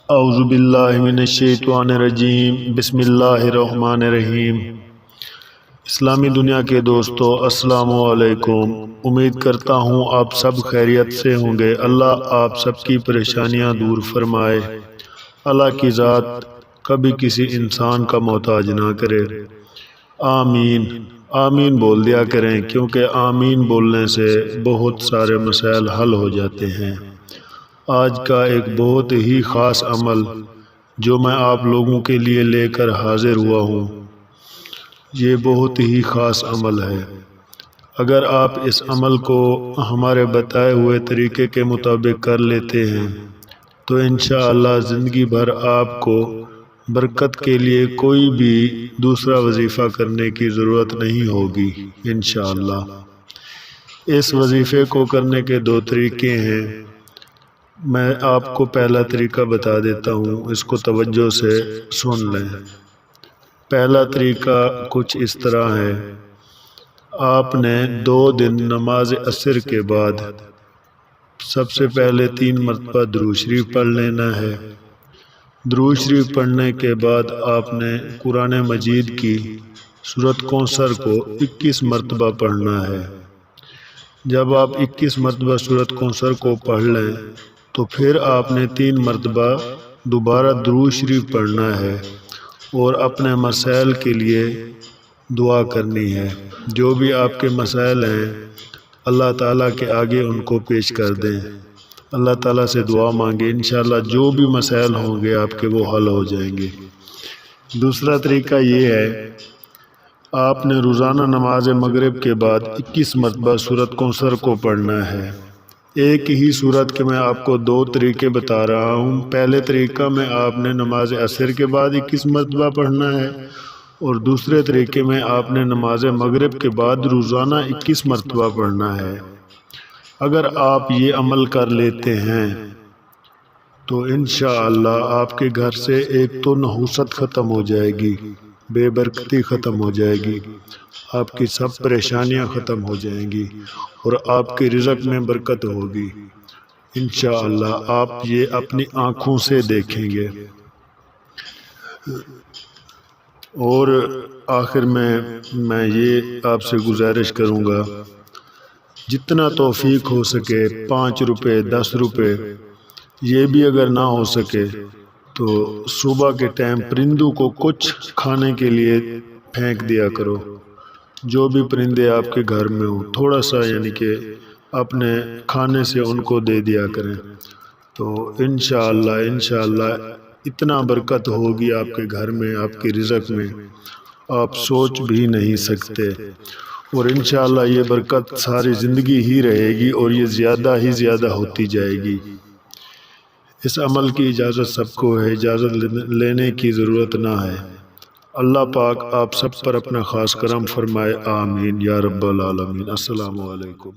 اعوذ باللہ من الشیطان الرجیم، بسم اللہ الرحمن الرحیم۔ اسلامی دنیا کے دوستو، السلام علیکم۔ امید کرتا ہوں آپ سب خیریت سے ہوں گے۔ اللہ آپ سب کی پریشانیاں دور فرمائے۔ اللہ کی ذات کبھی کسی انسان کا محتاج نہ کرے۔ آمین آمین بول دیا کریں، کیونکہ آمین بولنے سے بہت سارے مسائل حل ہو جاتے ہیں۔ آج کا ایک بہت ہی خاص عمل جو میں آپ لوگوں کے لیے لے کر حاضر ہوا ہوں، یہ بہت ہی خاص عمل ہے۔ اگر آپ اس عمل کو ہمارے بتائے ہوئے طریقے کے مطابق کر لیتے ہیں تو انشاءاللہ زندگی بھر آپ کو برکت کے لیے کوئی بھی دوسرا وظیفہ کرنے کی ضرورت نہیں ہوگی انشاءاللہ۔ اس وظیفے کو کرنے کے دو طریقے ہیں۔ میں آپ کو پہلا طریقہ بتا دیتا ہوں، اس کو توجہ سے سن لیں۔ پہلا طریقہ کچھ اس طرح ہے۔ آپ نے 2 دن نماز عصر کے بعد سب سے پہلے 3 مرتبہ درود شریف پڑھ لینا ہے۔ درود شریف پڑھنے کے بعد آپ نے قرآن مجید کی سورۃ کوثر کو 21 مرتبہ پڑھنا ہے۔ جب آپ 21 مرتبہ سورۃ کوثر کو پڑھ لیں تو پھر آپ نے 3 مرتبہ دوبارہ درود شریف پڑھنا ہے اور اپنے مسائل کے لیے دعا کرنی ہے۔ جو بھی آپ کے مسائل ہیں اللہ تعالیٰ کے آگے ان کو پیش کر دیں، اللہ تعالیٰ سے دعا مانگیں، انشاءاللہ جو بھی مسائل ہوں گے آپ کے وہ حل ہو جائیں گے۔ دوسرا طریقہ یہ ہے، آپ نے روزانہ نماز مغرب کے بعد 21 مرتبہ سورۃ کوثر کو پڑھنا ہے۔ ایک ہی سورت کے میں آپ کو 2 طریقے بتا رہا ہوں۔ پہلے طریقہ میں آپ نے نماز عصر کے بعد 21 مرتبہ پڑھنا ہے، اور دوسرے طریقے میں آپ نے نماز مغرب کے بعد روزانہ 21 مرتبہ پڑھنا ہے۔ اگر آپ یہ عمل کر لیتے ہیں تو انشاءاللہ آپ کے گھر سے ایک تو نحوست ختم ہو جائے گی، بے برکتی ختم ہو جائے گی، آپ کی سب پریشانیاں ختم ہو جائیں گی اور آپ کے رزق میں برکت ہوگی انشاءاللہ۔ آپ یہ اپنی آنکھوں سے دیکھیں گے۔ اور آخر میں یہ آپ سے گزارش کروں گا، جتنا توفیق ہو سکے 5 روپے 10 روپے، یہ بھی اگر نہ ہو سکے تو صبح کے ٹائم پرندوں کو کچھ کھانے کے لیے پھینک دیا کرو۔ جو بھی پرندے آپ کے گھر میں ہوں تھوڑا سا یعنی کہ اپنے کھانے سے ان کو دے دیا کریں، تو انشاءاللہ اتنا برکت ہوگی آپ کے گھر میں، آپ کے رزق میں، آپ سوچ بھی نہیں سکتے۔ اور انشاءاللہ یہ برکت ساری زندگی ہی رہے گی اور یہ زیادہ ہی زیادہ ہوتی جائے گی۔ اس عمل کی اجازت سب کو ہے، اجازت لینے کی ضرورت نہ ہے۔ اللہ پاک آپ سب پر اپنا خاص کرم فرمائے، آمین یا رب العالمین۔ السلام علیکم۔